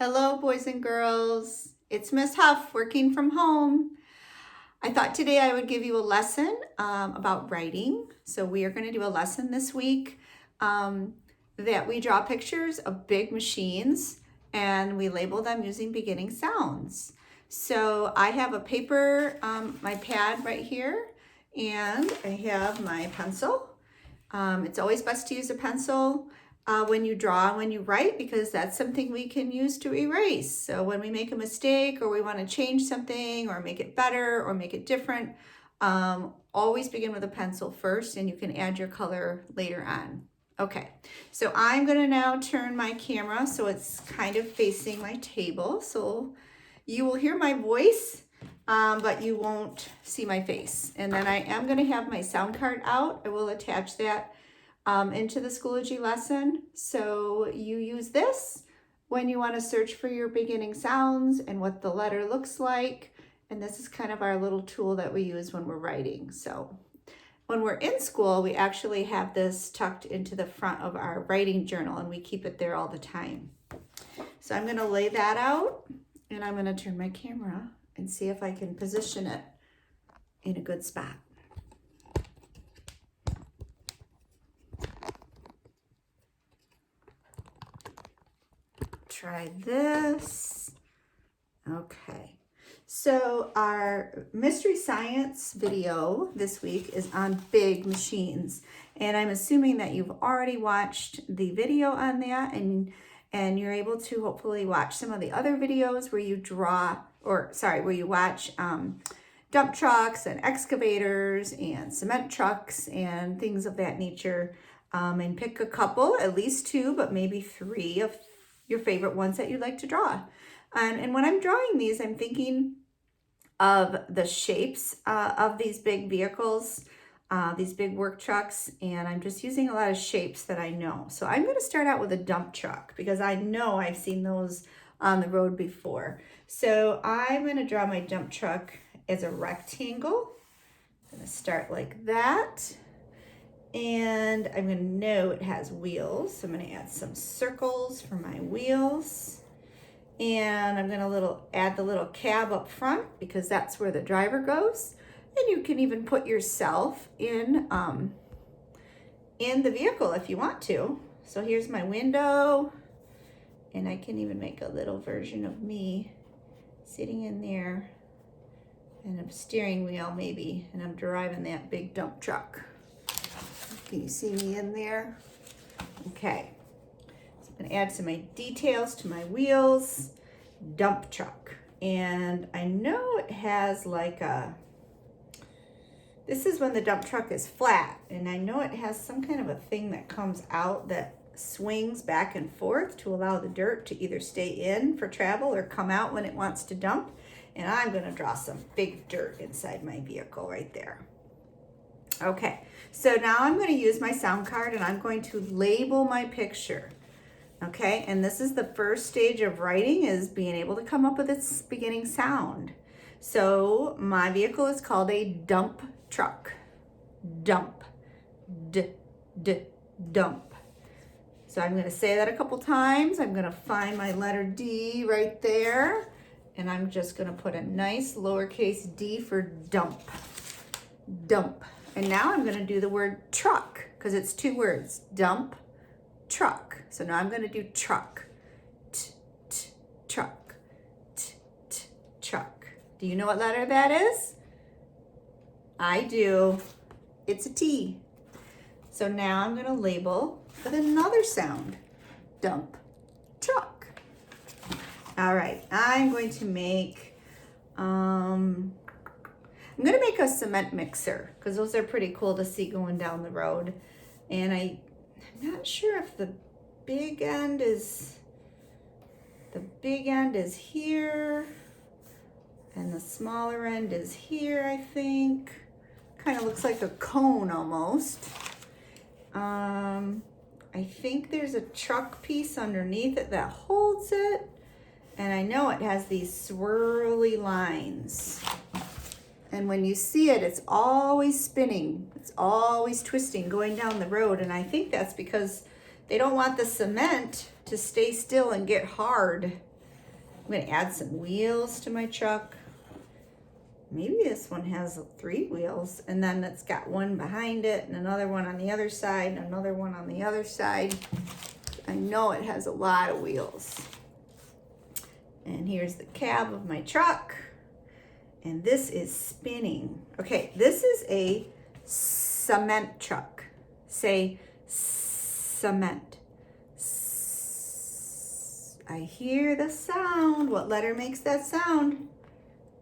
Hello, boys and girls. It's Miss Huff working from home. I thought today I would give you a lesson about writing. So we are going to do a lesson this week that we draw pictures of big machines and we label them using beginning sounds. So I have a paper, my pad right here, and I have my pencil. It's always best to use a pencil when you draw and when you write, because that's something we can use to erase. So when we make a mistake or we want to change something or make it better or make it different, always begin with a pencil first, and you can add your color later on. Okay, so I'm going to now turn my camera so it's kind of facing my table. So you will hear my voice, but you won't see my face. And then I am going to have my sound card out. I will attach that into the Schoology lesson. So you use this when you want to search for your beginning sounds and what the letter looks like. And this is kind of our little tool that we use when we're writing. So when we're in school, we actually have this tucked into the front of our writing journal, and we keep it there all the time. So I'm going to lay that out, and I'm going to turn my camera and see if I can position it in a good spot. Try this. Okay. So our Mystery Science video this week is on big machines. And I'm assuming that you've already watched the video on that, and you're able to hopefully watch some of the other videos where you where you watch dump trucks and excavators and cement trucks and things of that nature, and pick a couple, at least two, but maybe three of your favorite ones that you'd like to draw. And when I'm drawing these, I'm thinking of the shapes of these big vehicles, these big work trucks, and I'm just using a lot of shapes that I know. So I'm going to start out with a dump truck because I know I've seen those on the road before. So I'm going to draw my dump truck as a rectangle. I'm going to start like that. And I'm going to know it has wheels. So I'm going to add some circles for my wheels. And I'm going to add the little cab up front because that's where the driver goes. And you can even put yourself in the vehicle if you want to. So here's my window. And I can even make a little version of me sitting in there. And a steering wheel maybe. And I'm driving that big dump truck. Can you see me in there? Okay. So I'm going to add some details to my wheels. Dump truck. And I know it has this is when the dump truck is flat. And I know it has some kind of a thing that comes out that swings back and forth to allow the dirt to either stay in for travel or come out when it wants to dump. And I'm going to draw some big dirt inside my vehicle right there. Okay, so now I'm going to use my sound card and I'm going to label my picture. Okay, and this is the first stage of writing, is being able to come up with its beginning sound. So my vehicle is called a dump truck. Dump. Dump. So I'm going to say that a couple times. I'm going to find my letter D right there. And I'm just going to put a nice lowercase d for dump. Dump. And now I'm going to do the word truck because it's two words. Dump, truck. So now I'm going to do truck. Truck. Truck. Do you know what letter that is? I do. It's a T. So now I'm going to label with another sound. Dump, truck. All right. I'm going to make a cement mixer because those are pretty cool to see going down the road. And I'm not sure if the big end is here and the smaller end is here, I think. Kind of looks like a cone almost. I think there's a truck piece underneath it that holds it. And I know it has these swirly lines. And when you see it, it's always spinning. It's always twisting going down the road. And I think that's because they don't want the cement to stay still and get hard I'm going to add some wheels to my truck. Maybe this one has 3 wheels, and then it's got one behind it and another one on the other side and another one on the other side. I know it has a lot of wheels. And here's the cab of my truck. And this is spinning. Okay, this is a cement truck. Say cement. I hear the sound. What letter makes that sound?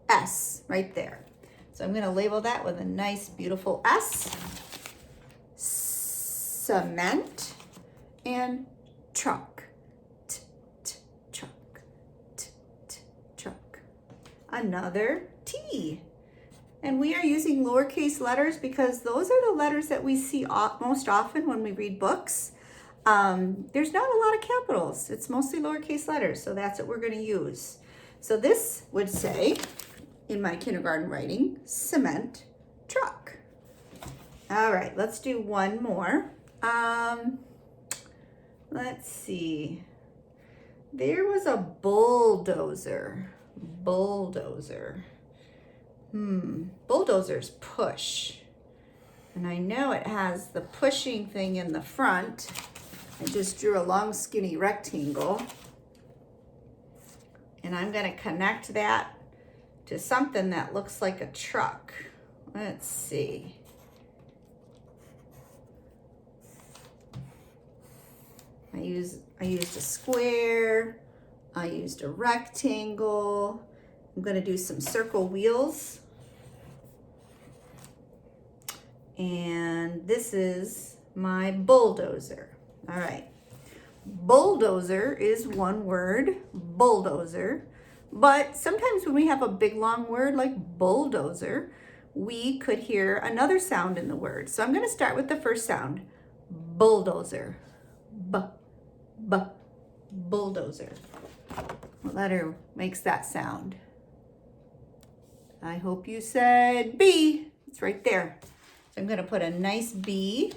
S, right there. So I'm going to label that with a nice, beautiful S. Cement and truck. Truck. Truck. Another T. And we are using lowercase letters because those are the letters that we see most often when we read books. There's not a lot of capitals. It's mostly lowercase letters, so that's what we're going to use. So this would say, in my kindergarten writing, cement truck. All right, let's do one more. Let's see. There was a bulldozer. Bulldozer. Bulldozers push. And I know it has the pushing thing in the front. I just drew a long skinny rectangle. And I'm going to connect that to something that looks like a truck. Let's see. I used a square. I used a rectangle. I'm going to do some circle wheels. And this is my bulldozer. All right. Bulldozer is one word, bulldozer. But sometimes when we have a big long word like bulldozer, we could hear another sound in the word. So I'm going to start with the first sound, bulldozer. Bulldozer. What letter makes that sound? I hope you said B. It's right there. So I'm going to put a nice B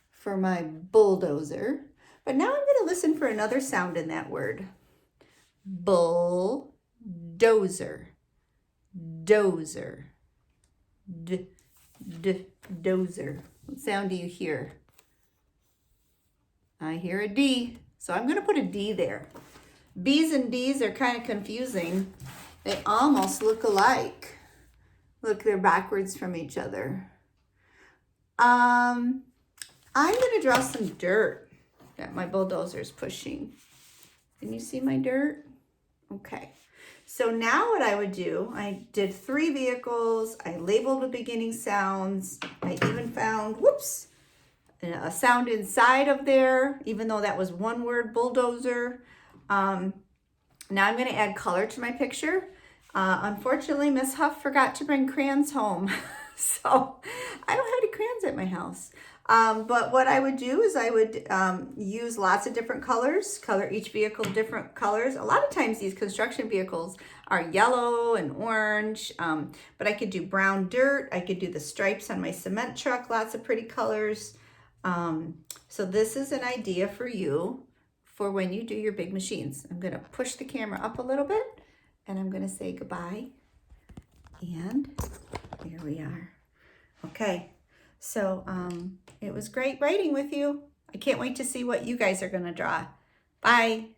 for my bulldozer. But now I'm going to listen for another sound in that word. Bulldozer. Dozer. Dozer. What sound do you hear? I hear a D. So I'm going to put a D there. B's and D's are kind of confusing. They almost look alike. Look, they're backwards from each other. I'm going to draw some dirt that my bulldozer is pushing. Can you see my dirt? Okay. So now what I would do, I did 3 vehicles. I labeled the beginning sounds. I even found, a sound inside of there, even though that was one word, bulldozer. Now I'm going to add color to my picture. Unfortunately, Miss Huff forgot to bring crayons home. So I don't have any crayons at my house. But what I would do is I would use lots of different colors, color each vehicle different colors. A lot of times these construction vehicles are yellow and orange, but I could do brown dirt. I could do the stripes on my cement truck, lots of pretty colors. So this is an idea for you for when you do your big machines. I'm going to push the camera up a little bit and I'm going to say goodbye. And here we are. Okay. So it was great writing with you. I can't wait to see what you guys are going to draw. Bye.